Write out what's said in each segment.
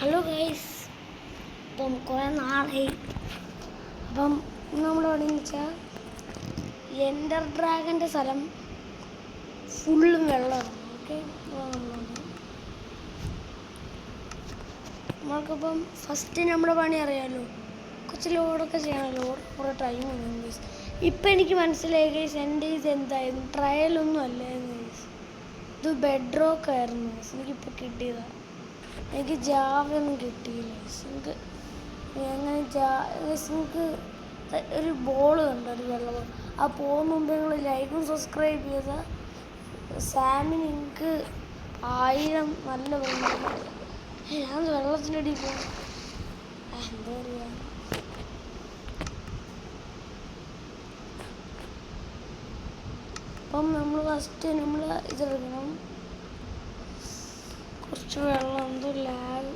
Hello guys, ഇപ്പം കുറേ നാളായി. അപ്പം നമ്മളെവിടെ വെച്ചാൽ എൻഡർ ഡ്രാഗൻ്റെ സ്ഥലം ഫുള്ളും വെള്ളമാണ്. ഓക്കെ, നമ്മൾക്കിപ്പം ഫസ്റ്റ് നമ്മുടെ പണി അറിയാമല്ലോ, കുറച്ച് ലോഡൊക്കെ ചെയ്യണമല്ലോ. കുറേ ടൈം വേണം ഗൈസ്. ഇപ്പം എനിക്ക് മനസ്സിലായി ഗൈസ്, എൻ്റെ ഇത് എന്തായിരുന്നു, ട്രയലൊന്നും അല്ലായിരുന്നു ഗൈസ്, ഇത് ബെഡ് റോക്ക് ആയിരുന്നു ഗൈസ്. എനിക്കിപ്പോൾ കിട്ടിയതാണ്. എനിക്ക് ജാവയൊന്നും കിട്ടിയില്ല. നിങ്ങൾക്ക് എങ്ങനെ നിങ്ങൾക്ക് ഒരു ബോൾ കണ്ടോ, ഒരു വെള്ള ബോൾ. ആ പോകുന്ന മുമ്പ് നിങ്ങൾ ലൈക്കും സബ്സ്ക്രൈബ് ചെയ്ത സാമിന് എനിക്ക് 1000 നല്ല വെള്ളം. ഞാൻ വെള്ളത്തിൻ്റെ അടിയിൽ പോകും, എന്താ പറയുക. അപ്പം നമ്മൾ ഫസ്റ്റ് നമ്മൾ ഇതെടുക്കണം, കുറച്ച് വെള്ളം. എന്തോ ലാഗ്.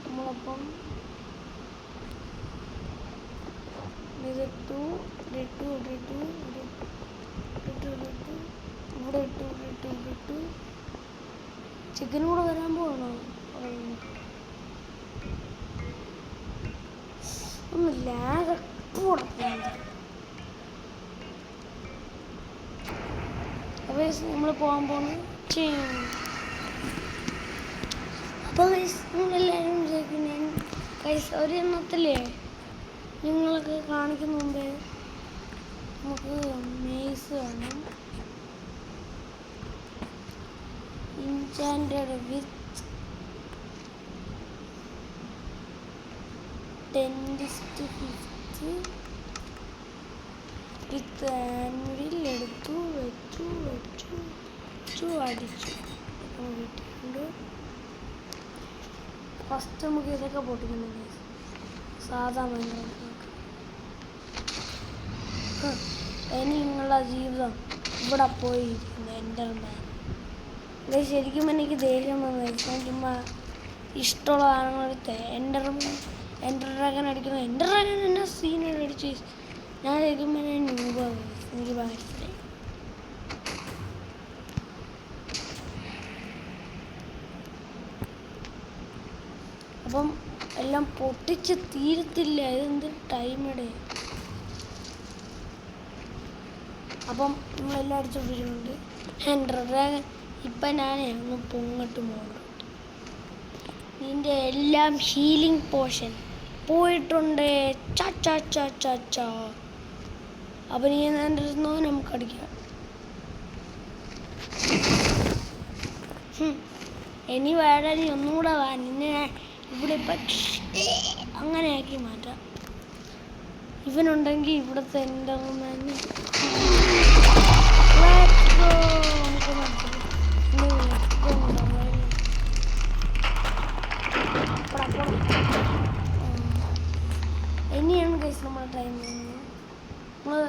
നമ്മളപ്പം ഇതിട്ടു, ഇവിടെ ഇട്ടു. ചിക്കനും കൂടെ വരാൻ പോകണോ? ഒന്ന് ലാഗ് കൂടെ. അപ്പോൾ നമ്മൾ പോകാൻ പോകുന്നത് അപ്പോൾ നിങ്ങളെല്ലാവരും വിചാരിക്കും ഞാൻ ഒരു എണ്ണത്തിലേ നിങ്ങളൊക്കെ കാണിക്കുന്ന മുമ്പേ നമുക്ക് മെയ്സ് വേണം. ഇൻചാൻറ്റഡ് വിത്ത് 10:50 വിത്ത് ആൻവിൽ എടുത്തു, വെച്ചു അടിച്ചു. വീട്ടിലുണ്ട്. ഫസ്റ്റ് നമുക്ക് ഇതൊക്കെ പൊട്ടിക്കുന്നുണ്ട്, സാധാ മൈൻഡ്. ഇനി നിങ്ങളുടെ ജീവിതം ഇവിടെ പോയിരിക്കുന്നു എൻ്റർമാൻ. ഇത് ശരിക്കും എനിക്ക് ദേഷ്യം വന്നു. ഞാൻ ചുമ്മാ ഇഷ്ടമുള്ള സാധനങ്ങളെടുത്ത് എൻ്റർ ഡ്രാഗൺ അടിക്കുന്നു. എൻ്റർ ഡ്രാഗൺ എന്നെ സീനറി അടിച്ച് ഞാൻ ശരിക്കും ന്യൂബാണ്. എനിക്ക് മനസ്സിലായി. അപ്പം എല്ലാം പൊട്ടിച്ച് തീരത്തില്ല, ഇതെന്ത് ടൈമിടെ. അപ്പം നമ്മളെല്ലാം അടിച്ചുകൊണ്ടിരിക്കുന്നുണ്ട്. എൻ്റർ ഡ്രാഗൺ ഇപ്പം ഞാനേ ഒന്ന് പൊങ്ങട്ട് മോഡുണ്ട്. നിൻ്റെ എല്ലാം ഹീലിംഗ് പോഷൻ പോയിട്ടുണ്ട്. ചാ അപ്പം നീ എൻ്റെ അടുത്ത് നമുക്ക് അടിക്കാം. ഇനി വേറെ നീ ഒന്നുകൂടെ വാ, നിന്നെ ഇവിടെ ഇപ്പം അങ്ങനെയാക്കി മാറ്റാം. ഇവനുണ്ടെങ്കിൽ ഇവിടുത്തെ എൻ്റർമാന് ഇനിയാണ് ഗൈസ് നമ്മുടെ ടൈം. നമ്മൾ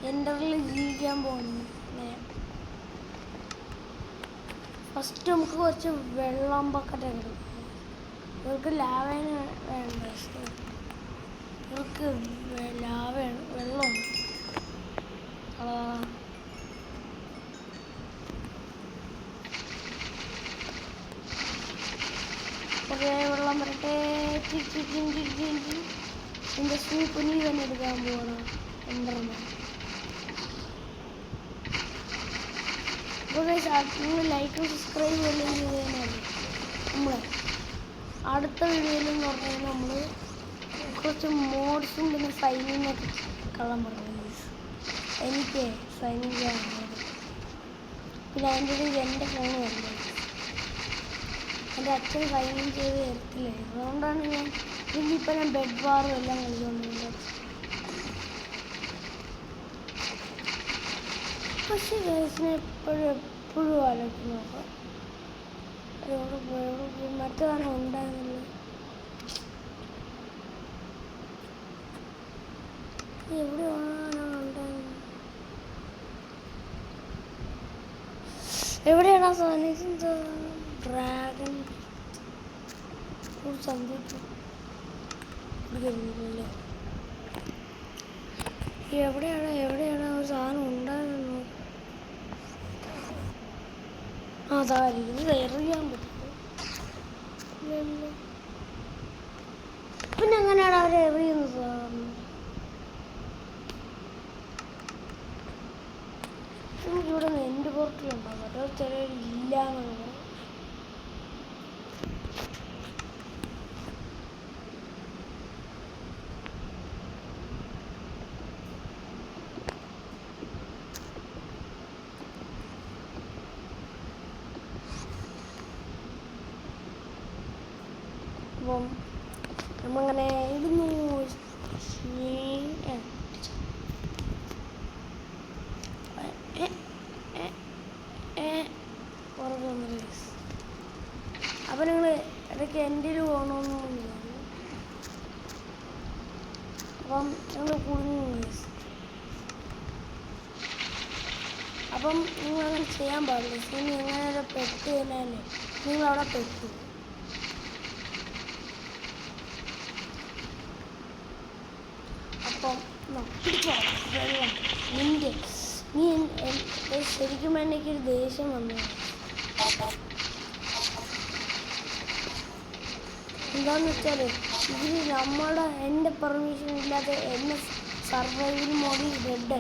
എൻ്ററിൽ ജീവിക്കാൻ പോകുന്നു. ഫസ്റ്റ് നമുക്ക് കുറച്ച് വെള്ളം ബക്കറ്റ് എടുക്കും. ഇവർക്ക് ലാവേന് വേണ്ട, ഇവർക്ക് വെള്ളമാണ്. കുറേ വെള്ളം വരട്ടെ. എൻ്റെ സൂപ്പ് നീ തന്നെ എടുക്കാൻ പോകണം എൻ്റർമാൻ. അപ്പോൾ നിങ്ങൾ ലൈക്കും സബ്സ്ക്രൈബ് എല്ലാം ചെയ്ത് കഴിഞ്ഞാൽ നമ്മൾ അടുത്ത വീഡിയോയിൽ എന്ന് പറഞ്ഞാൽ നമ്മൾ കുറച്ച് മോഡ്സും പിന്നെ സൈനിങ്ങൊക്കെ കള്ളം പറഞ്ഞു. എനിക്ക് സൈനിങ് ചെയ്യാൻ, പിന്നെ അതിൻ്റെ ഇടയിൽ എൻ്റെ ഫോൺ വരുന്നത്. എൻ്റെ അച്ഛൻ സൈനിങ് ചെയ്ത് തരത്തില്ല, അതുകൊണ്ടാണ് ഇപ്പം ഞാൻ ബെഡ് ബാറും എല്ലാം കളിച്ചുകൊണ്ടിരുന്നത്. പക്ഷേ ഗൈസിനെ എപ്പോഴും ആലോചിച്ച് നോക്കാം, എവിടെ പോയി മറ്റേതാണ് ഉണ്ടാകുന്നത്. എവിടെയാണ് ഉണ്ടാകുന്നത്? എവിടെയാണ് ആ സാധനം? ഡ്രാഗൺ സന്ധിച്ചു എവിടെയാണ് ഒരു സാധനം ഉണ്ടാകുന്നത്? അതായിരിക്കും എറിയാൻ പറ്റും. പിന്നെ എങ്ങനെയാണ് അവരെ എറിയുന്നത്? നമുക്കിവിടെ നിന്ന് എൻഡ് പോർട്ടിലുണ്ടാകും. അതോ ചിലരില്ല എന്നുള്ളത്. അപ്പം നമ്മങ്ങനെ ഇടുന്നു. അപ്പം നിങ്ങൾ ഇടയ്ക്ക് എൻ്റെ പോകണമെന്ന്. അപ്പം ഞങ്ങൾ കുടുങ്ങുന്നു. അപ്പം നിങ്ങളങ്ങനെ ചെയ്യാൻ പാടില്ല. ഇനി എങ്ങനെ പെട്ട് കഴിഞ്ഞാലേ നിങ്ങളവിടെ പെട്ടു. അപ്പം നിൻ്റെ നീ ശരിക്കും എനിക്കൊരു ദേഷ്യം വന്നു. എന്താണെന്ന് വെച്ചാൽ ഇതിൽ എൻ്റെ പെർമിഷൻ ഇല്ലാതെ എന്നെ സർവൈവൽ മോഡിൽ ഡെഡ്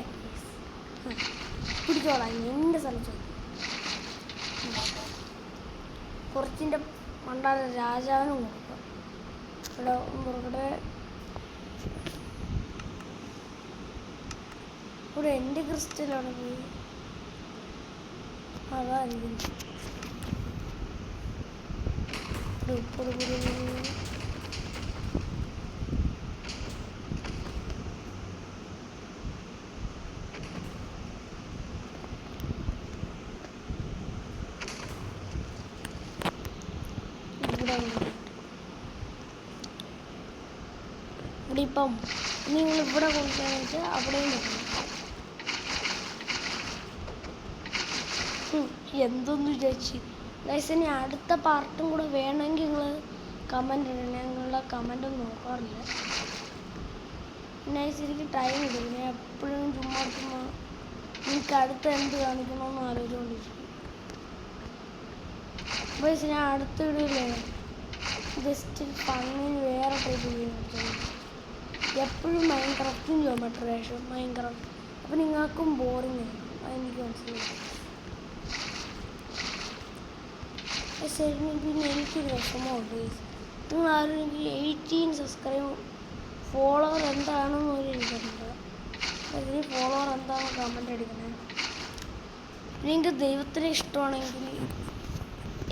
പിടിച്ചോളാം. എൻ്റെ സ്ഥലത്ത് കുറച്ചിൻ്റെ മണ്ടാല രാജാവിനും കൊടുക്കാം. ഇവിടെ എൻ്റെ ക്രിസ്റ്റലാണ് പോയി. അതായിരിക്കും ഇവിടെ ഇപ്പം നിങ്ങൾ ഇവിടെ കൊണ്ടുപോകാന്ന് വെച്ചാൽ അവിടെയും പറ്റും. എന്തൊന്നു വിചാരിച്ച് ഇനി അടുത്ത പാർട്ടും കൂടെ വേണമെങ്കിൽ നിങ്ങൾ കമൻ്റ് ഇടണം. ഞങ്ങളുടെ കമൻ്റ് നോക്കാറില്ല. പിന്നെ ശരിക്കും ടൈം ഇടും. ഞാൻ എപ്പോഴും ചുമ്മാ നിങ്ങൾക്ക് അടുത്ത എന്ത് കാണിക്കണമെന്ന് ആലോചിച്ചുകൊണ്ടിരിക്കും. അപ്പോൾ ഞാൻ അടുത്ത ഇടില്ലേ ജസ്റ്റ് ഫണ്ണിന് വേറെ ടൈപ്പ് ചെയ്യുന്നു. എപ്പോഴും മൈൻക്രാഫ്റ്റും ജോമെട്രി ഡാഷും മൈൻക്രാഫ്റ്റ്. അപ്പോൾ നിങ്ങൾക്കും ബോറിങ് ആയിരിക്കും. അതെനിക്ക് മനസ്സിലായി. പിന്നെ എനിക്കൊരു വിഷമമുണ്ട്. നിങ്ങൾ ആരും എനിക്ക് 18 സബ്സ്ക്രൈബ് ഫോളോവർ എന്താണെന്ന് പോലും എനിക്കറിയില്ല. അതിന് ഫോളോവർ എന്താണെന്ന് കമൻ്റ് അടിക്കണേ. നിങ്ങൾക്ക് ദൈവത്തിന് ഇഷ്ടമാണെങ്കിൽ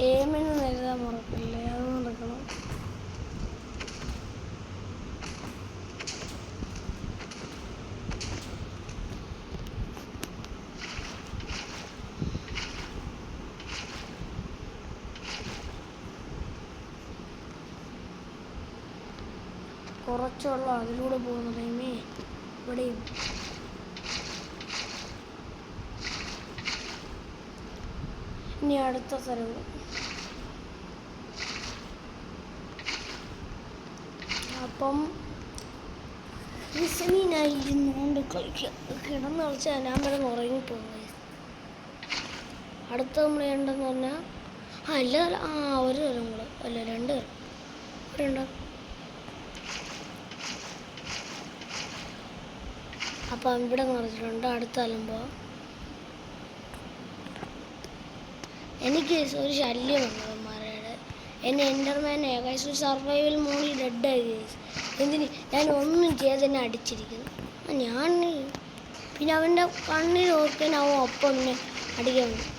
എയിമെന്ന് എഴുതാൻ മറക്കില്ലേ, അത് നടക്കണം. കുറച്ചുള്ള അതിലൂടെ പോകുന്ന ടൈമേ ഇവിടെയും ഇനി അടുത്ത സ്ഥലം. അപ്പം ഇരുന്നുകൊണ്ട് കളിക്കുക. കിടന്ന് കളിച്ചാൽ ഞാൻ വരെ ഉറങ്ങിപ്പോകുന്നത്. അടുത്ത നമ്മൾ ചെയ്യേണ്ടതെന്ന് പറഞ്ഞാൽ ഒരു തരം കൂടെ അല്ല 2 തരം ഇവിടെ ഉണ്ടാകും. അപ്പം ഇവിടെ നിറച്ചിട്ടുണ്ട്. അടുത്ത അലമ്പോൾ എനിക്ക് ഒരു ശല്യം വന്നവന്മാരുടെ എന്നെ എൻ്റർമാൻ ഏകദേശം സർവൈവൽ മോഡിൽ ഡെഡായി. എന്തിന് ഞാൻ ഒന്നും ചെയ്ത് എന്നെ അടിച്ചിരിക്കുന്നു. ഞാൻ പിന്നെ അവൻ്റെ കണ്ണിൽ ഓർക്കാൻ അവൻ ഒപ്പം എന്നെ അടിക്കാൻ വന്നു.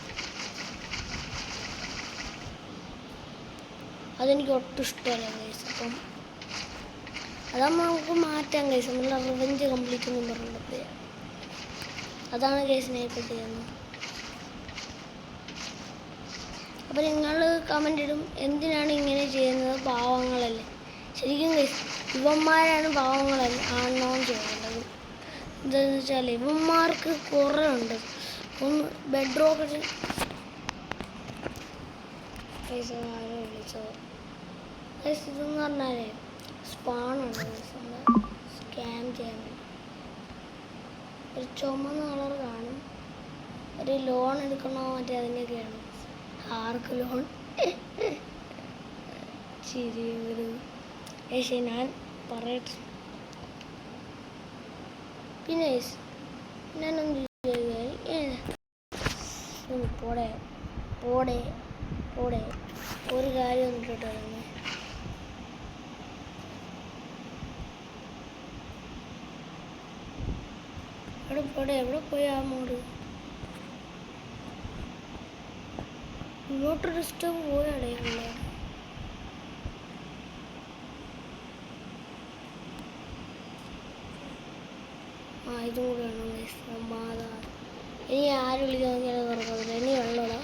അതെനിക്ക് ഒട്ടും ഇഷ്ടമല്ല ഗൈസ്. അപ്പം അതാകുമ്പോൾ നമുക്ക് മാറ്റാം ഗൈസ്. നമ്മൾ റിവെഞ്ച് കംപ്ലീറ്റ് എന്നും പറഞ്ഞിട്ട് അതാണ് ഗൈസ് ഞാൻ ഇപ്പോൾ ചെയ്യുന്നത്. അപ്പോൾ നിങ്ങൾ കമൻ്റ് ഇടും എന്തിനാണ് ഇങ്ങനെ ചെയ്യുന്നത്, പാവങ്ങളല്ലേ. ശരിക്കും ഗൈസ് ഇവന്മാരാണ് പാവങ്ങളല്ല ആണെന്ന് ചെയ്യേണ്ടത്. എന്താണെന്ന് വെച്ചാൽ ഇവന്മാർക്ക് കുറേ ഉണ്ട്. ഒന്ന് ബെഡ്റോക്ക് ഗൈസ് ആരോ വിളിച്ചത് ഗൈസ്. ഇതെന്ന് പറഞ്ഞാലേ സ്പാണുണ്ട് ഗൈസ്. സ്കാം ചെയ്യാൻ വേണ്ടി ഒരു ചുമന്ന കളർ കാണും. ഒരു ലോൺ എടുക്കണോ മറ്റേ അതിൻ്റെയൊക്കെയാണ്. ആർക്ക് ലോൺ ശരി ഒരു ഏശേ ഞാൻ പറയട്ടെ. പിന്നെ ഞാനൊന്ന് പോടെ പോടെ പോടെ ഒരു കാര്യം ഒന്നിട്ട് എവിടെ പോടെ എവിടെ പോയി ആ മോഡ് ഇങ്ങോട്ട് ഡിസ്റ്റർബ് പോയാടേ ഉള്ള ഇതും കൂടെ വേണം സമാധാനം. ഇനി ആരും വിളിക്കാൻ തുറക്കത്തില്ല. ഇനി വെള്ളമില്ല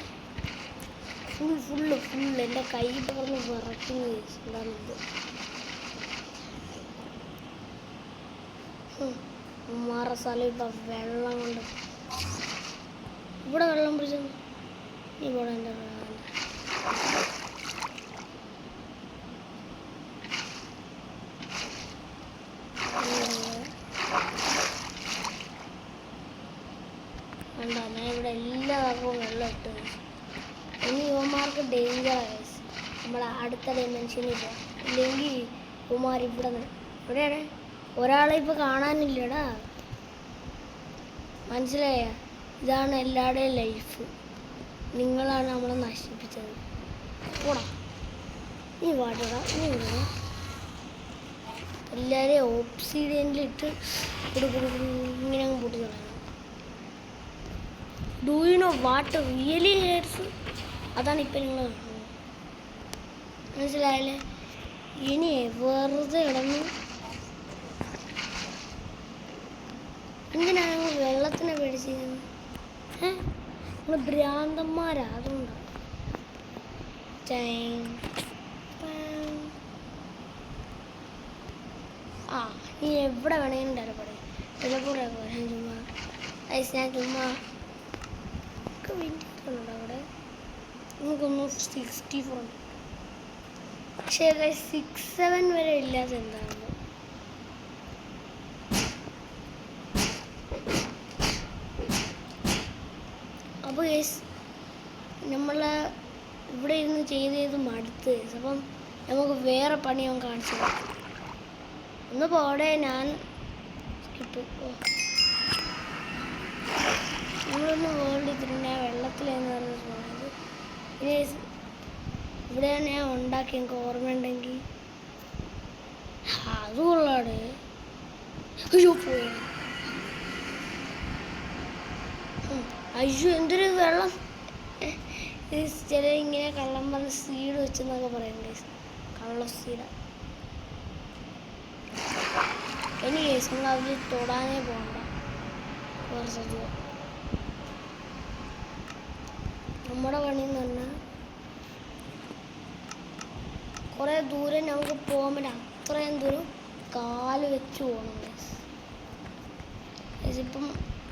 ഫുള്ള് എൻ്റെ കൈ പറഞ്ഞ് വിറയ്ക്കുന്നു. എന്താണിത് മാറ സ്ഥലം ഇപ്പം വെള്ളം കൊണ്ട് ഇവിടെ വെള്ളം പിടിച്ചു. ഇവിടെ എൻ്റെ കണ്ടോ ഞാൻ ഇവിടെ എല്ലാവർക്കും വെള്ളം ഇട്ട്. ഇനി യുവമാർക്ക് ഡേഞ്ചറായി നമ്മൾ അടുത്ത ഡൈമെൻഷനിൽ പോകാം. ഇല്ലെങ്കിൽ യുവമാർ ഇവിടെ ഇവിടെയാണ് ഒരാളെ ഇപ്പോൾ കാണാനില്ലടാ. മനസ്സിലായ? ഇതാണ് എല്ലാവരുടെയും ലൈഫ്. നിങ്ങളാണ് നമ്മളെ നശിപ്പിച്ചത്. പോടാ നീ വാടടാ നീ വിടടാ. എല്ലാവരെയും ഓപ്സിഡിയനിലിട്ട് ഇങ്ങനെ അങ്ങ് പൊട്ടി കളയണം. Do you know what really hertz? അതാണ് ഇപ്പം നിങ്ങൾ മനസ്സിലായല്ലേ? ഇനി വെറുതെ ഇടന്ന് എന്തിനാണ് ഞങ്ങൾ വെള്ളത്തിനെ പേടിച്ചിരുന്നത്? നമ്മൾ ഭ്രാന്തന്മാരാ. അതുകൊണ്ടാണ് നീ എവിടെ വേണമെങ്കിലും ഡയറക്റ്റ് ചിലപ്പോൾ ചുമ്മാ ഞാൻ ചുമ്മാ വിൻഡുണ്ടോ അവിടെ? നമുക്കൊന്ന് 64 ഉണ്ട്. പക്ഷേ 67 വരെ ഇല്ലാതെ എന്താണ്? അപ്പോൾ നമ്മൾ ഇവിടെ ഇരുന്ന് ചെയ്ത് മടുത്ത്. അപ്പം നമുക്ക് വേറെ പണി അവൻ കാണിച്ചു ഒന്ന് പോടെ. ഞാൻ സ്കിപ്പ് നമ്മളൊന്ന് വേൾഡ് ഇതിൻ്റെ വെള്ളത്തിലെന്ന് പറഞ്ഞത്. ഇനി ഇവിടെയാണ് ഞാൻ ഉണ്ടാക്കി എനിക്ക് ഓർമ്മയുണ്ടെങ്കിൽ അതുകൊള്ളാട്. അയ്യോ പോയി. അയ്യോ എന്തൊരു വെള്ളം. ചില ഇങ്ങനെ കള്ളം പറഞ്ഞ് സീഡ് വെച്ചെന്നൊക്കെ പറയണ്ടേ. കള്ള സീഡ. ഇനി കേസ് നമ്മൾ അതിൽ തൊടാനേ പോകണ്ട. കുറച്ച് നമ്മുടെ പണി എന്ന് പറഞ്ഞാൽ കുറേ ദൂരം നമുക്ക് പോകാൻ പറ്റും. അത്രയും ദൂരം കാല് വെച്ച് പോകണം. ഇപ്പം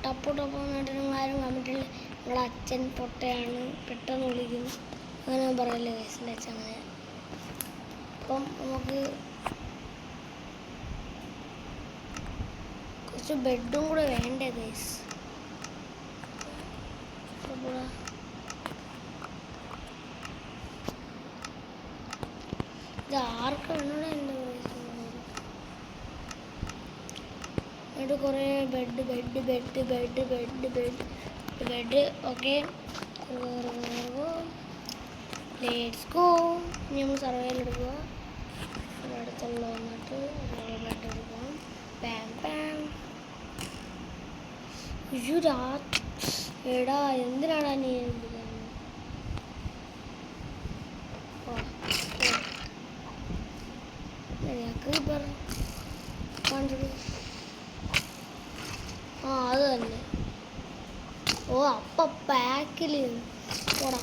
ടപ്പ് എന്നിട്ട് നിങ്ങളാരും കണ്ടിട്ടില്ല. നിങ്ങളുടെ അച്ഛൻ പൊട്ടയാണ് പെട്ടെന്ന് വിളിക്കുന്നു അങ്ങനെ പറയല്ലേ കേസിൻ്റെ അച്ഛൻ അങ്ങനെ. അപ്പം നമുക്ക് കുറച്ച് ബെഡും കൂടെ വേണ്ടേ കേസ്. ഇത് ആർക്ക് വേണോടെ എൻ്റെ എന്നിട്ട് കുറേ ബെഡ് ഓക്കെ ലെറ്റ്സ് ഗോ. ഇനി നമ്മൾ സർവൈവൽ എടുക്കുക. അടുത്തുള്ള വന്നിട്ട് ബെഡ് എടുക്കാം. Palm palm. അയ്യോ എടാ എന്തിനാടാ നീ അത് തന്നെ. ഓ അപ്പ പാക്കിൽ പോടാ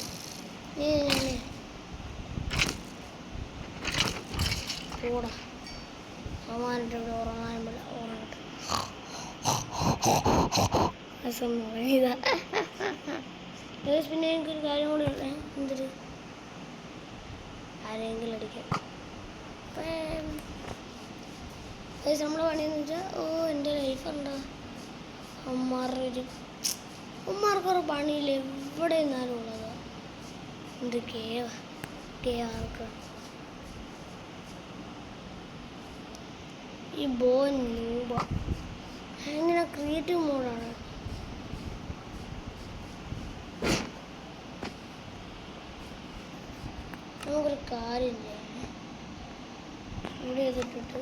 പോടാ. സമാനിട്ട് ഇവിടെ ഉറങ്ങാനും പറ്റില്ല. ഉറങ്ങട്ടെ ഉറങ്ങിയതാ. പിന്നെ എനിക്കൊരു കാര്യം കൂടി എന്തൊരു ആരെങ്കിലും അടിക്കാം. നമ്മളെ പണിയെന്ന് വെച്ചാൽ എൻ്റെ ലൈഫ് ഉണ്ടോ ഉമ്മാർക്കൊരു പണിയില്ല. എവിടെ നിന്നാലും ഉള്ളതാണ്. എന്ത് കേവാർക്ക് ഈ ബോ നൂബ എങ്ങനെ ക്രിയേറ്റീവ് മോഡാണ്. നമുക്കൊരു കാര്യം ചെയ്യാം. ഇവിടെ ചെയ്തിട്ടിട്ട്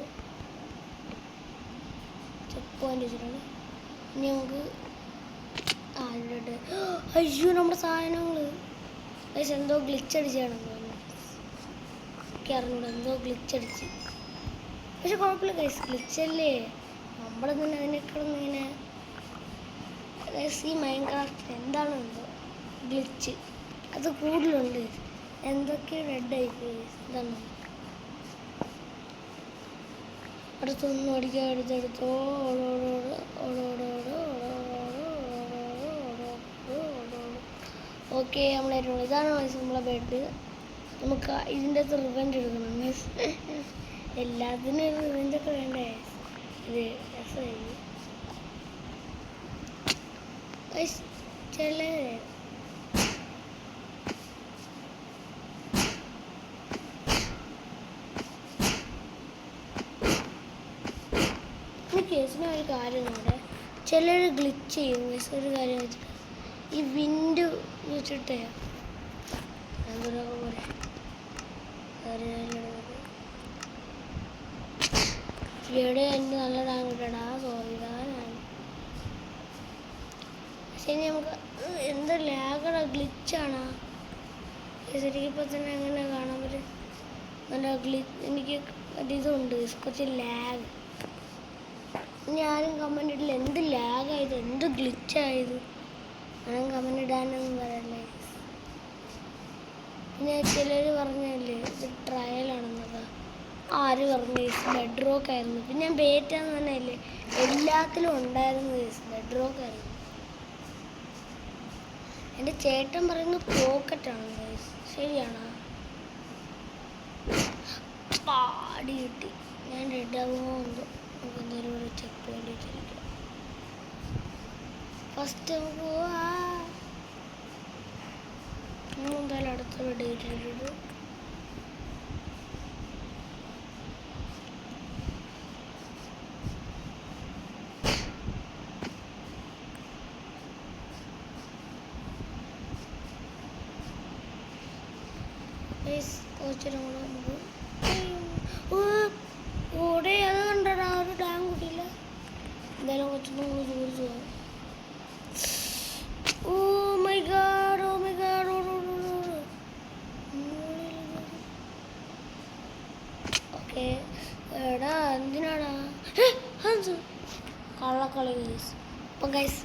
ചെക്ക് പോയിന്റ് വെച്ചിട്ടുണ്ട്. ഇനി നമുക്ക് ഇവിടെ അയ്യോ നമ്മുടെ സാധനങ്ങൾ എന്തോ ഗ്ലിച്ച് അടിച്ചാണെന്ന് തോന്നുന്നു. എനിക്ക് അറിഞ്ഞൂടെ, എന്തോ ഗ്ലിച്ച് അടിച്ച്. പക്ഷെ കുഴപ്പമില്ല ഗൈസ്, ഗ്ലിച്ചല്ലേ നമ്മളെങ്ങനെ അതിനേക്കാളും ഇങ്ങനെ ഈ മൈൻക്രാഫ്റ്റ് എന്താണ് എന്തോ ഗ്ലിച്ച് അത് കൂടുതലുണ്ട്. എന്തൊക്കെ റെഡ് ആയിപ്പോയി. ഇതാണ് അടുത്തൊന്നും അടിക്കാൻ അടുത്തടുത്തോ ഓക്കെ നമ്മളായിട്ടുള്ളൂ. ഇതാണ് നമ്മളെ ബെഡ്. നമുക്ക് ഇതിൻ്റെ അകത്ത് റിവെഞ്ച് എടുക്കണം. എല്ലാത്തിനും ഒരു റിവെഞ്ചൊക്കെ വേണ്ടേ. ഇത് രസമായി ചില കേസിന് ഒരു കാര്യം കൂടെ ചിലർ ഗ്ലിച്ച് ചെയ്യും. ഒരു കാര്യം വെച്ചിട്ട് ഈ വിൻഡ് വെച്ചിട്ടേ പോലെ ഇവിടെ എൻ്റെ നല്ല ഡാങ് കിട്ടടാ. സോറി ഞാനാണ്. പക്ഷേ നമുക്ക് എന്താ ലാഗടാ, ഗ്ലിച്ചാണ് ശരിക്കിപ്പോൾ തന്നെ എങ്ങനെ കാണാൻ പറ്റും. നല്ല എനിക്ക് ഇതുണ്ട് കുറച്ച് ലാഗ്. ഞാനും കമൻ്റ് ഇട്ടില്ല എന്ത് ലാഗായത്, എന്ത് ഗ്ലിച്ചായത്. ഞാൻ കമൻ്റ് ഇടാനൊന്നും പറയല്ലേ. പിന്നെ ചിലർ പറഞ്ഞല്ലേ ഇത് ട്രയലാണെന്നത്. ആര് പറഞ്ഞു ബെഡ് റോക്ക് ആയിരുന്നു. പിന്നെ ഞാൻ ബേറ്റാന്ന് തന്നെയല്ലേ എല്ലാത്തിലും ഉണ്ടായിരുന്നു. ബെഡ് ആയിരുന്നു. എൻ്റെ ചേട്ടൻ പറയുന്നത് പോക്കറ്റാണ്. ശരിയാണോ? പാടി കിട്ടി. ഞാൻ റെഡാകുമോ എന്തോ. നമുക്ക് എന്തായാലും ഒരു ചെക്ക് പോയിന്റ് വെച്ചിരിക്കാം. ഫസ്റ്റ് നമുക്ക് എന്തായാലും അടുത്ത ഡേറ്റ് ഇട്ടിട്ട് കുറച്ചേരം കൂടെ നമുക്ക് ഓടെ അത് കണ്ടടാ. ഒരു ഡാം കൂട്ടിയില്ല. എന്തായാലും കുറച്ചൊന്നും കൂടി ചോദിച്ചു പോകാം. ഓക്കെ എടാ എന്തിനാടാ കള്ളക്കളി ഗൈസ്. അപ്പം ഗൈസ്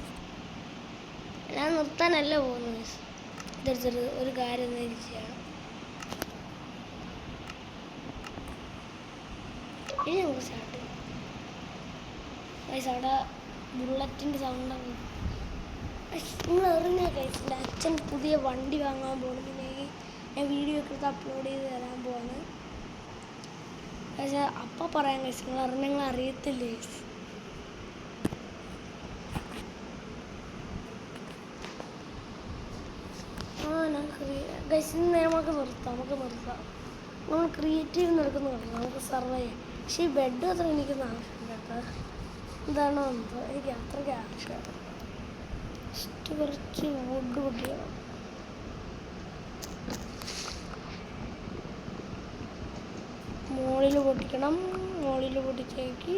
ഞാൻ നിർത്താനല്ല പോകുന്നത് ഗൈസ്. ഇതൊരു ഒരു കാര്യം എന്തെങ്കിലും ചെയ്യണം. ഇനി നമുക്ക് സ്റ്റാർട്ട് ചെയ്യാം ഗൈസ്. അവിടെ ബുള്ളറ്റിൻ്റെ സൗണ്ടാണ്. നിങ്ങൾ എറിഞ്ഞ ഗൈസ് എൻ്റെ അച്ഛൻ പുതിയ വണ്ടി വാങ്ങാൻ പോകുന്നു. പിന്നെ ഞാൻ വീഡിയോ ഒക്കെ എടുത്ത് അപ്ലോഡ് ചെയ്ത് തരാൻ പോവാണ്. പക്ഷേ അപ്പം പറയാം ഗൈസ്, നിങ്ങൾ അറിഞ്ഞങ്ങൾ അറിയത്തില്ലേ ഗൈസ്. ഗൈസ് ഇന്ന് നമുക്ക് നിർത്താം. നമ്മൾ ക്രിയേറ്റീവ് നടക്കുന്ന നമുക്ക് സർവൈവ് ചെയ്യാം. പക്ഷേ ഈ ബെഡ് അത്ര എനിക്കൊന്നും ആവശ്യമില്ല കേട്ടോ. എന്താണോ എന്തോ എനിക്ക് അത്രയ്ക്ക് ആവശ്യമാണ്. കുറച്ച് വുഡ് പൊട്ടിക്കണം. മുകളിൽ പൊട്ടിച്ചേക്ക്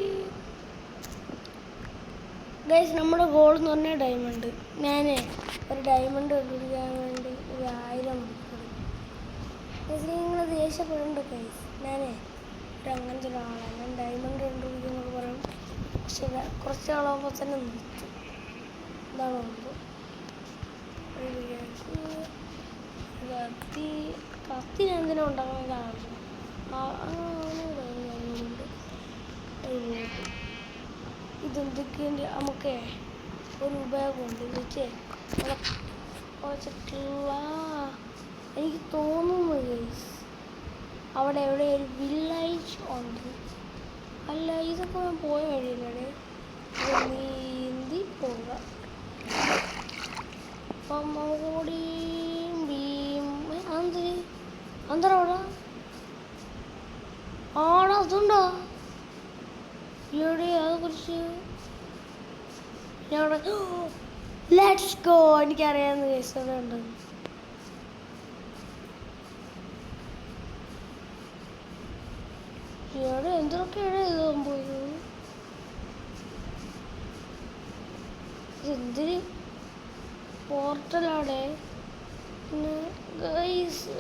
ഗൈസ്. നമ്മുടെ ഗോൾ എന്ന് പറഞ്ഞാൽ ഡയമണ്ട്. ഞാൻ ഒരു ഡയമണ്ട് കണ്ടുപിടിക്കാൻ വേണ്ടി 1000 ഗൈസ്. നിങ്ങൾ ദേഷ്യപ്പെടേണ്ട ഗൈസ്. ഞാൻ ഒരു അങ്ങനത്തെ ഒരാളാണ്. ഞാൻ ഡയമണ്ട് കണ്ടുപിടിക്കുന്നൊക്കെ പറയും. പക്ഷെ കുറച്ച് ആളാകുമ്പോൾ തന്നെ നിർത്തും. ഇതാണോ കത്തി ഞാൻ എന്തിനാ ഉണ്ടാകുന്ന ആവശ്യം. ഇതെന്തൊക്കെയുണ്ട് നമുക്ക് ഒരു ഉപയോഗമുണ്ട്. വെച്ചേ കുറച്ചിട്ടുള്ള എനിക്ക് തോന്നുന്നു ഗൈസ് അവിടെ എവിടെ ഒരു വില്ലേജ് ഉണ്ട്. അല്ല ഇതൊക്കെ ഞാൻ പോയ വഴിയില്ലേ. നീന്തി പോവുക. അപ്പം കൂടി അതെന്ത് ഇവിടെ അതേക്കുറിച്ച് ഞാൻ ലെറ്റ്സ് ഗോ. എനിക്കറിയാവുന്ന കേസ് അവിടെ ഉണ്ടെന്ന്. ഇവിടെ എന്തൊക്കെയാണ് ഇത് സംഭവിക്കുന്നത്? എന്തിന് പോർട്ടലാണ്? പിന്നെ ഗൈസ്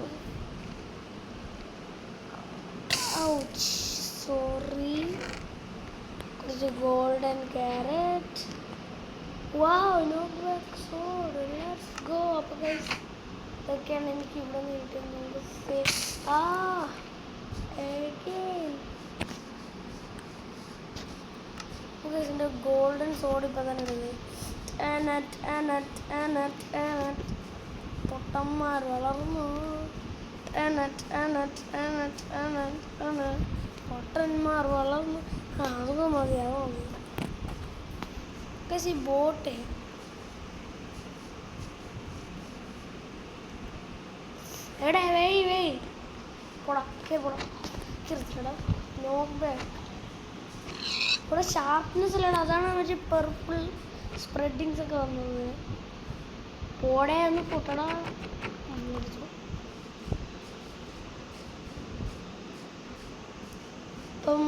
ഔച്ച്, സോറി. കുറച്ച് golden carrot. Wow, not back sod. Let's go. അപ്പോൾ ഗൈസ് ഇതൊക്കെയാണ് എനിക്ക് ഇവിടെ നിന്ന് കിട്ടുന്നത്. ഇതിൻ്റെ ഗോൾഡൻ സോഡ് ഇപ്പം തന്നെ എടുക്കുന്നത്. പൊട്ടന്മാർ വളർന്നു. പൊട്ടന്മാർ വളർന്നു. അത് മതി, അത് മതി. ഈ ബോട്ടേ എടാ വെയ് പോടാ നോട്ട് ബാക്ക്. ഇവിടെ ഷാർപ്നെസ് ഇല്ലടാ, അതാണ് മറ്റേ പെർപ്പിൾ സ്പ്രെഡിങ്സ് ഒക്കെ വന്നത്. പോടെ ഒന്ന് പൊട്ടടാ. ഇപ്പം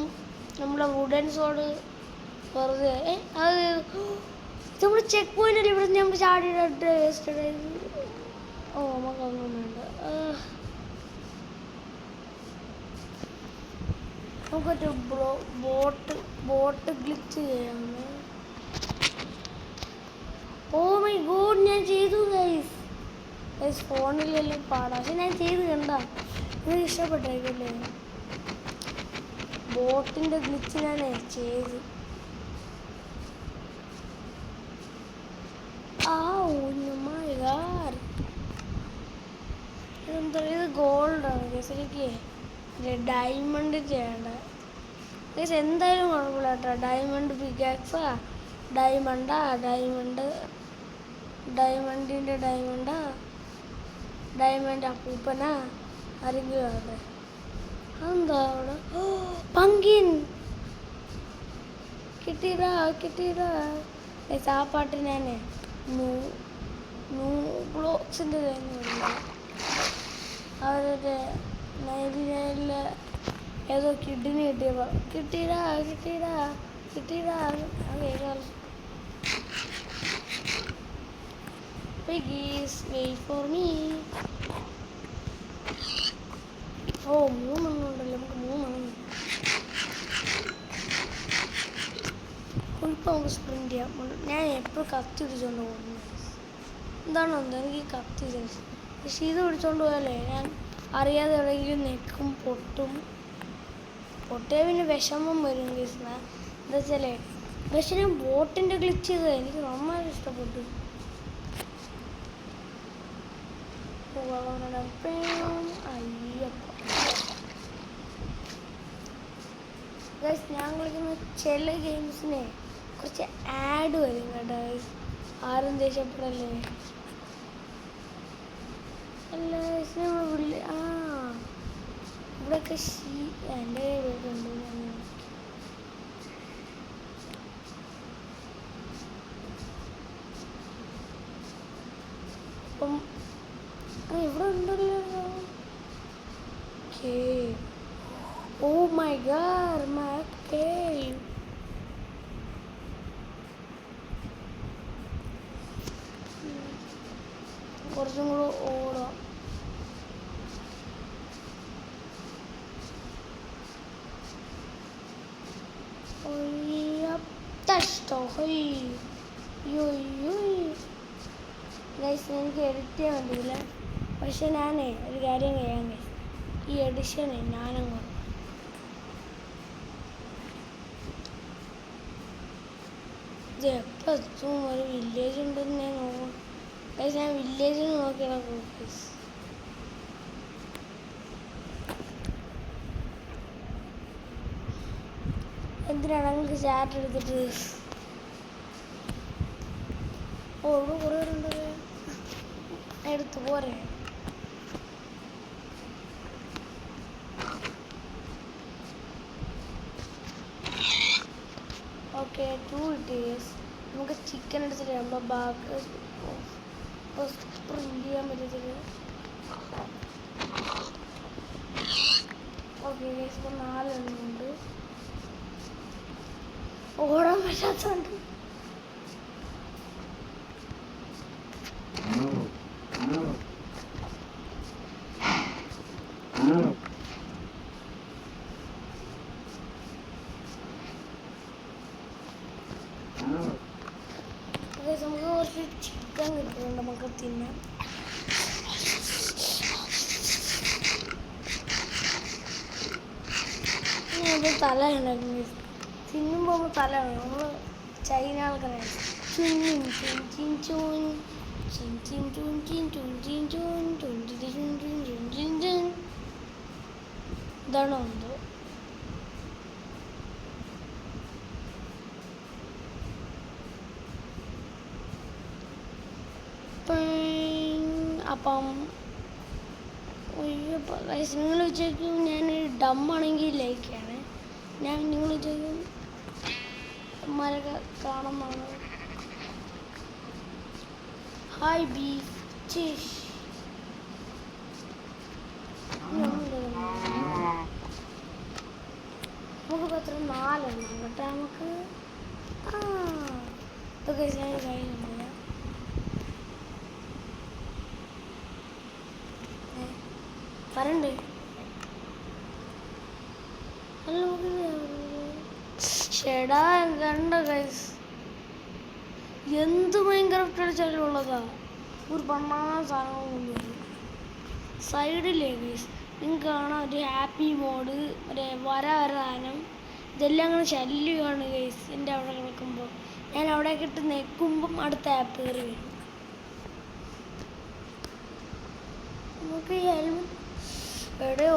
നമ്മളെ വുഡൻ സോഡ് വെറുതെ അത് നമ്മുടെ ചെക്ക് പോയിന്റ് ഇവിടെ നമ്മൾ ചാടിയിട്ട് വേസ്റ്റ്. ഓ, നമുക്കൊന്നും വേണ്ട. നമുക്കൊരു ബോട്ട് ഗ്ലിച്ച് ചെയ്യാമെന്ന്. ഓ മൈ ഗോഡ്, ഞാൻ ചെയ്തു ഗൈസ്. ഫോണിലെല്ലാം പാടാം, പക്ഷെ ഞാൻ ചെയ്ത് കണ്ട. ഇത് ഇഷ്ടപ്പെട്ടായിരിക്കല്ലേ? ബോട്ടിൻ്റെ ഗ്ലിച്ച് ഞാൻ ചെയ്ത്. ഇതെന്താ, ഇത് ഗോൾഡാണ് ഗൈസ്. എനിക്ക് ഡയമണ്ട് ചെയ്യണ്ട ഗൈസ്. എന്തായാലും കുഴപ്പമില്ല കേട്ടോ. ഡയമണ്ട് പിക്കാക്സാ, ഡയമണ്ടിൻ്റെ ഡയമണ്ട് അപ്പൂപ്പനാ, ആരെങ്കിലും ആവട്ടെ. അതെന്താ അവിടെ? പങ്കിൻ കിട്ടിയിടാ. ആ പാട്ട് ഞാൻ ബ്ലോക്സിൻ്റെ അവരുടെ 99 ഏതോ കിഡിന് കിട്ടിയതാ. Piggies, wait for me. ഓ, 3 ഉണ്ടല്ലോ. നമുക്ക് 3 ഇപ്പം നമുക്ക് സ്പ്രിൻ്റ് ചെയ്യാം. ഞാൻ എപ്പോഴും കത്തി പിടിച്ചോണ്ട് പോകുന്നു. എന്താണോ എന്തോ എനിക്ക് കത്തി തിരിച്ചു. പക്ഷെ ഇത് പിടിച്ചോണ്ട് പോയാലേ ഞാൻ അറിയാതെ എവിടെയെങ്കിലും നെക്കും പൊട്ടിയ പിന്നെ വിഷമം വരും കേസ്. എന്താ വെച്ചാലേ, പക്ഷെ ഞാൻ ബോട്ടിൻ്റെ ഗ്ലിച്ച് ചെയ്തത് എനിക്ക് നന്നായിട്ട് ഇഷ്ടപ്പെട്ടു. ഗൈസ്, ഞാൻ കളിക്കുന്ന ചില ഗെയിംസിനെ കുറച്ച് ആഡ് വരും കേട്ടോ ഗൈസ്. ആരും ദേഷ്യപ്പെടല്ലേ. അല്ല ഗൈസ്, ഇവിടെയൊക്കെ എൻ്റെ വീടുണ്ട്. അപ്പം ഇവിടെ ഉണ്ടല്ലോ. Oh my god, my cave. കുറച്ചും കൂടെ ഓടാം. ഗൈസ്, എനിക്ക് എഡിറ്റ് ചെയ്യാൻ പറ്റില്ല. പക്ഷെ ഞാനേ ഒരു കാര്യം ചെയ്യാൻ ഗൈസ്, ഈ എഡിഷനെ ഞാനങ്ങ് ഇത് എപ്പോൾ എത്തും. ഒരു വില്ലേജ് ഉണ്ടെന്ന് ഞാൻ നോക്കണം ഗൈസ്. ഞാൻ വില്ലേജിൽ നോക്കിയാണ് ഗൈസ്. എന്തിനാണ് ഞങ്ങൾക്ക് ചാറ്റ് എടുത്തിട്ട്? ഓ, ഇവിടെ കുറേ ഉണ്ട്. എടുത്ത് പോരെ. ഓക്കെ 2 ഇട്ടേഴ്സ്. നമുക്ക് ചിക്കൻ എടുത്തിട്ട് നമ്മൾ ബാക്കി പ്രിന്റ് ചെയ്യാൻ പറ്റത്തില്ല. ഓക്കെ ഇപ്പോൾ 4 എണ്ണമുണ്ട്. ഓടാൻ പറ്റാത്തതുണ്ട്. നമുക്ക് കുറച്ച് ചിക്കൻ കിട്ടുന്നുണ്ട്, നമുക്ക് തിന്നാം. തല ഉണ്ടാക്കുന്നു തിന്നുമ്പോൾ തല വേണം. നമ്മൾ ചൈന ആൾക്കാരാണ്. ഇതാണോ എന്തോ. അപ്പം നിങ്ങൾ വിചാരിക്കും ഞാൻ ഡമ്മാണെങ്കിൽ ലൈക്കാണ്. നിങ്ങൾ വിചാരിക്കും മരൊക്കെ കാണുന്നതാണ്. ഹായ് ബീഫ് ചിഷ്. നമുക്ക് എത്ര 4 എണ്ണം കേട്ടോ. നമുക്ക് ഇതൊക്കെ ഞാൻ കഴിയുന്നില്ല. കറണ്ട് ഷെടാ കണ്ട ഗൈസ്, എന്ത് മൈൻക്രാഫ്റ്റ് അടിച്ചാലും ഉള്ളതാ. ഒരു പണ്ണാ സാധനങ്ങൾ കൊണ്ടുവരും സൈഡിലേ ഗൈസ്. നിങ്ങൾക്ക് കാണാം ഒരു ഹാപ്പി മോഡ്, ഒരു വരാനം, ഇതെല്ലാം അങ്ങനെ ശല്യമാണ് ഗൈസ്. എൻ്റെ അവിടെ കിടക്കുമ്പോൾ ഞാൻ അവിടേക്ക് ഇട്ട് നിൽക്കുമ്പം അടുത്ത ആപ്പ് കയറി വരും. നമുക്ക് ഈ ഹെൽമെറ്റ് എവിടെ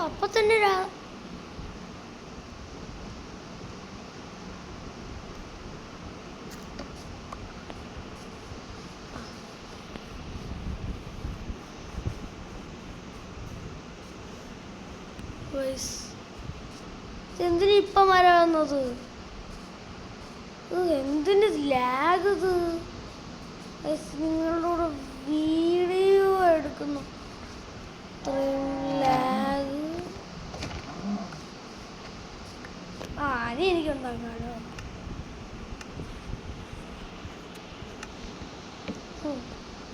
അപ്പം തന്നെ എന്തിനാ ഇപ്പം വരാവുന്നത്? എന്തിന് ലാഗ്? ഇത് നിങ്ങളോട് വീഡിയോ എടുക്കുന്നു ലാഗ്. അരി എനിക്കുണ്ടാക്കാലോ.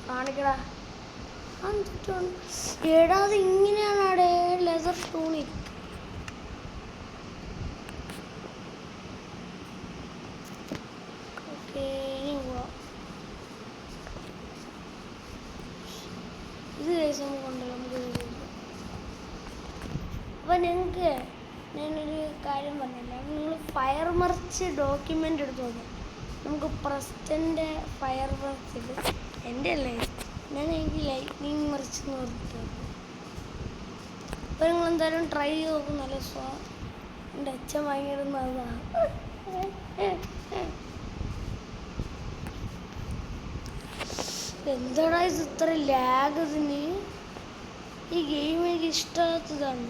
കാണിക്കടാ. എടാ അത് ഇങ്ങനെയാണാടേ ലെതർ സ്റ്റൂണി. ഓക്കെ ഇനി പോവാം. ഇത് കഴിച്ച് നമുക്കുണ്ടല്ലോ. നമുക്ക് അപ്പം നിങ്ങൾക്ക് ഞാനൊരു കാര്യം പറഞ്ഞില്ല. നിങ്ങൾ ഫയർ മർച്ച് ഡോക്യുമെൻ്റ് എടുത്ത് നോക്കാം. നമുക്ക് പ്രസ്റ്റൻ്റെ ഫയർ മർച്ചിൽ എൻ്റെ അല്ലേ ഞാൻ എനിക്ക് ലൈറ്റ്നിങ് മറിച്ച് നിർത്തി. അപ്പോൾ നിങ്ങൾ എന്തായാലും ട്രൈ ചെയ്ത് നോക്കും. നല്ല എൻ്റെ അച്ഛൻ വാങ്ങിയിടുന്നതാണ്. എന്താടാ ഇത് ഇത്ര ലാഗ്? ഇതിന് ഈ ഗെയിം എനിക്ക് ഇഷ്ടമാകാത്തതാണ്.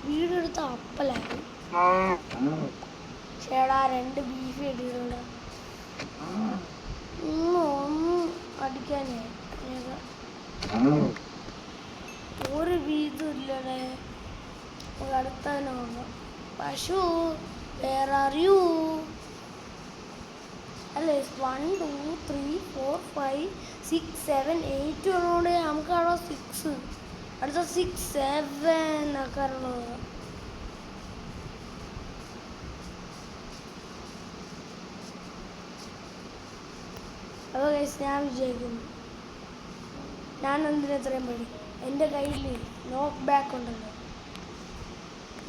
വീഡിയോ എടുത്ത അപ്പലായി. ചേടാ 2 ബീഫ് ഇട്ടിട്ടുണ്ട്. ഒന്നും അടിക്കാനേ ഒരു വീതും ഇല്ലടേ. അടുത്ത തന്നെ വന്നു. പശു വേറെ അറിയൂ അല്ലേ? 1 2 3 4 5 6 7 8 ഉള്ളതുകൊണ്ട് നമുക്ക് അവിടെ 6 അടുത്ത 6 7 ആക്കാറുള്ളത്. അപ്പോൾ ഗൈസ് ഞാൻ വിജയിക്കുന്നു. ഞാൻ എന്തിനാ ഇത്രയും പേടി? എൻ്റെ കയ്യിൽ നോക്ക് ബാക്ക് ഉണ്ടല്ലോ.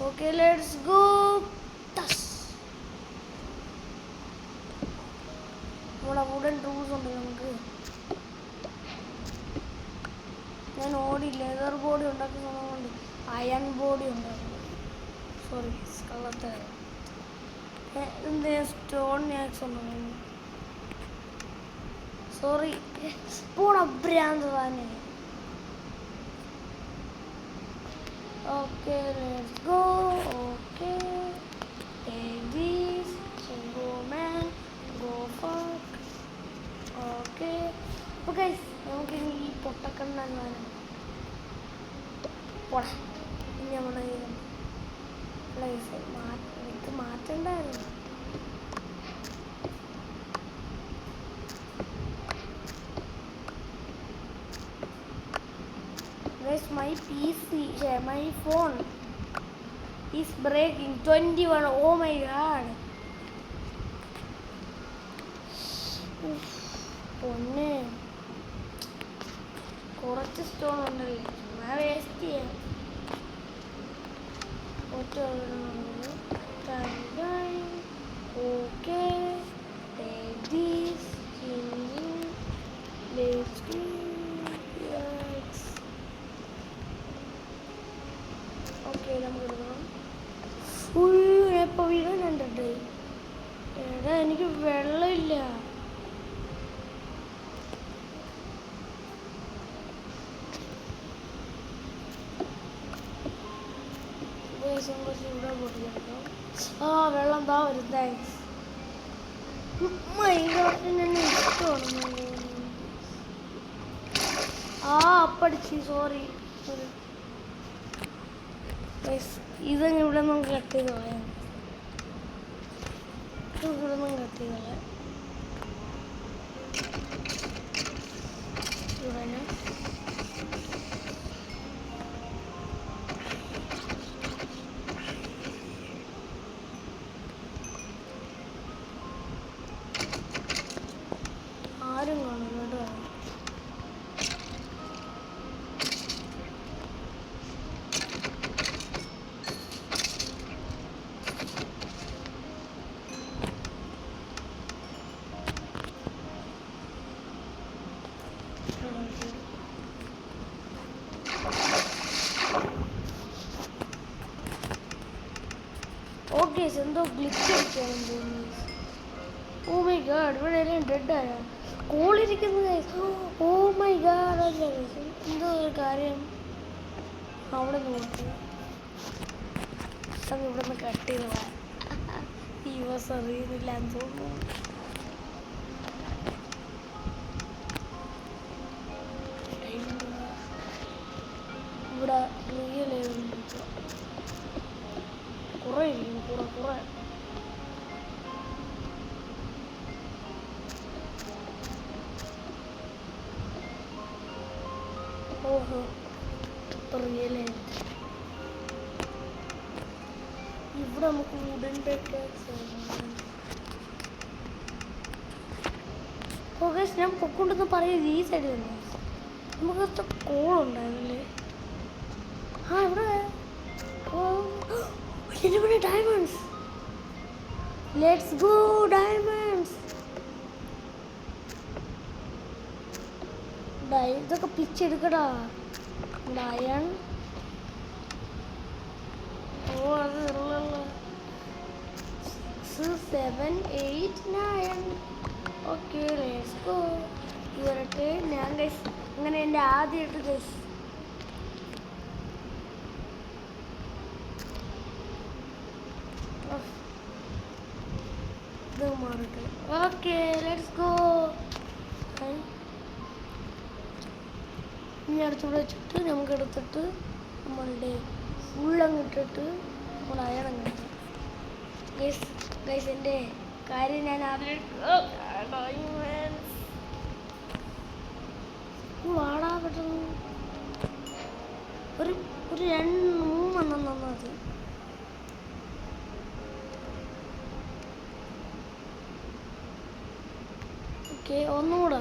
Okay let's go. നമ്മുടെ വുഡൻ ടൂൾസ് ഉണ്ട് നമുക്ക്. ഞാൻ ഓടി ലെതർ ബോഡി ഉണ്ടാക്കുന്ന കൊണ്ട് അയൺ ബോഡി ഉണ്ടാക്കുന്നു. സോറി കള്ളത്തെ സ്റ്റോൺ ആക്സ് ഉണ്ടാക്കുന്നു. സോറി പോടാ ഭ്രാന്ത് തന്നെ. Okay let's go. ഓക്കെ പോടാ. ഇനി നമ്മുടെ പ്ലേസ് ഇത് മാറ്റണ്ടായിരുന്നു. Guys, my PC, my phone is breaking. 21. Oh my god. പൊന്നെ കുറച്ച് സ്റ്റോൺ ഉണ്ടല്ലേ, ഞാൻ വേസ്റ്റ് ചെയ്യാം. ഓക്കെ, ഓക്കെ നമുക്ക് എടുക്കണം. ഇപ്പോൾ വീട് കണ്ടിട്ട് എടാ എനിക്ക് വെള്ളമില്ല. കുറച്ച് ഇവിടെ പൊട്ടിയെടുക്കാം. ആ വെള്ളം താ വരും. താങ്ക്സ്. മൈൻക്രാഫ്റ്റിന് എന്നെ ഇഷ്ടമാണ്. അപ്പടിച്ച് സോറി. ഇതങ്ങ് ഇവിടെ നമുക്ക് കട്ട് ചെയ്ത് കളയാം. ഇവിടെ നിന്ന് കട്ട് ചെയ്ത് കളയാം. ഇവിടെ ആരും കാണും കേട്ടോ. ഓക്കെ, എന്തോ ഗ്ലിച്ച് അടിക്കാനും തോന്നുന്നു. ഓ മൈ ഗാഡ്, ഇവിടെ എല്ലാം ഡെഡായ കോളിരിക്കുന്നത്. ഓ മൈ ഗാഡ്, എന്തോ ഒരു കാര്യം അവിടെ നോക്കി അത് ഇവിടെ നിന്ന് കട്ട് ചെയ്ത യുവസ് അറിയുന്നില്ല എന്ന് തോന്നുന്നു. ഇവിടെ റിയൽ കുറേ ഇരിക്കും, കുറേ ഓഹോ റിയൽ. ഇവിടെ നമുക്ക് വുഡൻ ഓഗസ്റ്റ് ഞാൻ പൊക്കൊണ്ടെന്ന് പറയുന്നത് ഈ സൈഡ് തന്നെ. നമുക്ക് കോളുണ്ടായിരുന്നല്ലേ. ഇവിടെ ഡയമണ്ട്സ്. Let's go diamonds. ഇതൊക്കെ പിച്ചെടുക്കടാ. ഡയൺ അത് 6, 7, 8, 9. Okay let's go. ഇവരട്ടെ ഞാൻ ഗൈസ് അങ്ങനെ എൻ്റെ ആദ്യമായിട്ട് ഗൈസ് ഇത് മാറട്ടെ. Okay let's go. ഇനി അടുത്തൂടെ വെച്ചിട്ട് നമുക്ക് എടുത്തിട്ട് നമ്മളുടെ ഉള്ളങ്ങിട്ടിട്ട് നമ്മൾ അയണം കിട്ടും. ഗൈസ് എൻ്റെ കാര്യം ഞാൻ ആദ്യം വാടാ പെട്ടെന്ന് ഒരു 2-3 തന്നാൽ മതി. ഓക്കെ ഒന്നുകൂടെ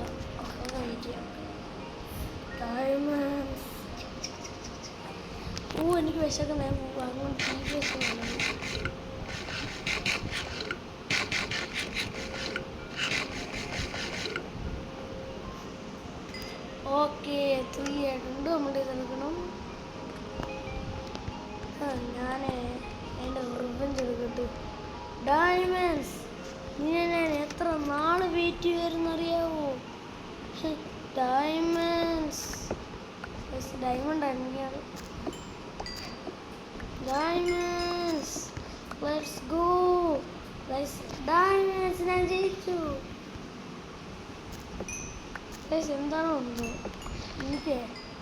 എനിക്ക് വിശക്കുന്ന അതുകൊണ്ട് ഓക്കെ 3 ആയിട്ടുണ്ട്. നമ്മുടെ ഇതെടുക്കണം. ഞാൻ എൻ്റെ റിവെഞ്ച് എടുക്കട്ടെ. ഡയമണ്ട്സ് ഞാൻ എത്ര നാൾ വെയിറ്റ് ചെയ്യുമായിരുന്നറിയാവോ. ഡയമണ്ട്സ് ഡയമണ്ട് അണിയാണ്. Diamonds let's go. ഡയമണ്ട്സ് ഞാൻ ജയിച്ചു. എന്താണോ ഉണ്ടോ എനിക്ക്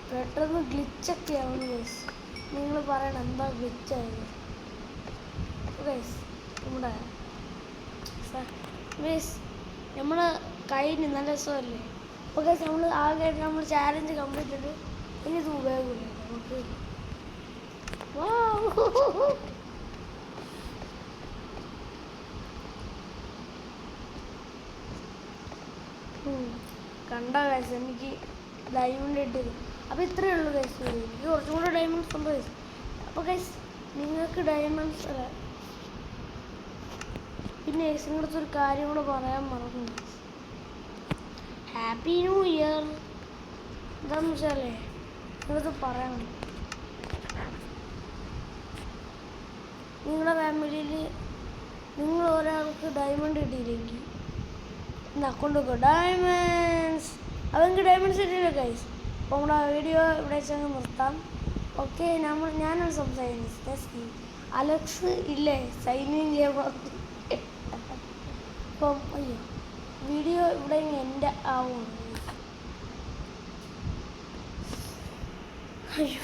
പെട്ടെന്ന് ഗ്ലിച്ചൊക്കെ ആവുന്നു. നിങ്ങൾ പറയണം എന്താ വെച്ചായത്. നമ്മുടെ നമ്മളെ കയ്യിൽ നല്ല രസമല്ലേ. അപ്പോൾ ഗൈസ് നമ്മൾ ആകെയായിട്ട് നമ്മൾ ചാലഞ്ച് കംപ്ലീറ്റ് ചെയ്ത് ഇനി ഇത് ഉപയോഗമില്ല നമുക്ക്. കണ്ട ഗൈസ് എനിക്ക് ഡയമണ്ട് ഇട്ടത്. അപ്പോൾ ഇത്രയേ ഉള്ളൂ ഗൈസ്. എനിക്ക് കുറച്ചും കൂടെ ഡയമണ്ട്സ് ഉണ്ട് ഗൈസ്. അപ്പോൾ ഗൈസ് നിങ്ങൾക്ക് ഡയമണ്ട്സ് അല്ല, പിന്നെ ഗൈസിൻ്റെ അടുത്തൊരു കാര്യം കൂടെ പറയാൻ മറന്നു. Happy new year. എന്താണെന്ന് വെച്ചാലേ നിങ്ങളത് പറയണം. നിങ്ങളുടെ ഫാമിലിയിൽ നിങ്ങൾ ഒരാൾക്ക് ഡയമണ്ട് കിട്ടിയില്ലെങ്കിൽ കൊണ്ടുപോകുക ഡയമണ്ട്സ്. അതെനിക്ക് ഡയമണ്ട്സ് കിട്ടിയില്ല ഗൈസ്. അപ്പോൾ നമ്മുടെ വീഡിയോ ഇവിടെ വെച്ചങ്ങ് നിർത്താം. ഓക്കെ, ഞാനാണ് സംസാരിക്കുന്നത്. അലക്സ് ഇല്ലേ സൈൻ ഇൻ ചെയ്യാൻ പറഞ്ഞു. അപ്പം അയ്യോ വീഡിയോ ഇവിടെ എൻ്റെ ആവുന്നു. അയ്യോ